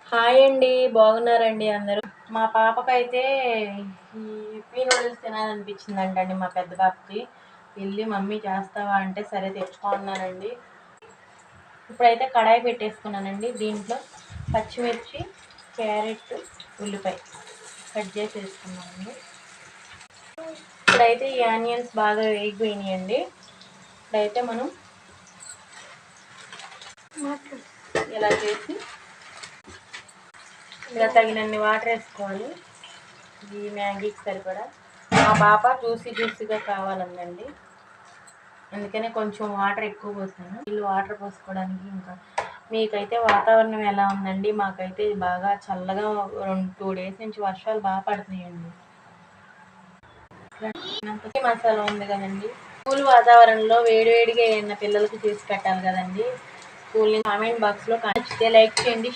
Hi అండి. బాగున్నారండి అందరూ? మా పాపకైతే ఈ ఇప్పీ నూడిల్స్ తినాలనిపించిందంటండి మా పెద్ద పాపకి. వెళ్ళి మమ్మీ చేస్తావా అంటే సరే తెచ్చుకున్నానండి. ఇప్పుడైతే కడాయి పెట్టేసుకున్నానండి. దీంట్లో పచ్చిమిర్చి, క్యారెట్, ఉల్లిపాయ కట్ చేసి వేసుకున్నానండి. ఇప్పుడైతే ఈ ఆనియన్స్ బాగా వేగిపోయినాయండి. ఇప్పుడైతే మనం ఇలా చేసి ఇలా తగినన్ని వాటర్ వేసుకోవాలి. ఈ మ్యాగీకి సరిపడా. మా పాప జ్యూసీగా కావాలందండి, అందుకనే కొంచెం వాటర్ ఎక్కువ పోసాను. వీళ్ళు వాటర్ పోసుకోవడానికి. ఇంకా మీకైతే వాతావరణం ఎలా ఉందండి? మాకైతే బాగా చల్లగా 2 డేస్ నుంచి వర్షాలు బాగా పడుతున్నాయండి. మసాలా ఉంది కదండి, స్కూల్ వాతావరణంలో వేడివేడిగా ఏమన్నా పిల్లలకి చేసి పెట్టాలి కదండి. స్కూల్ కామెంట్ బాక్స్లో నచ్చితే లైక్ చేయండి.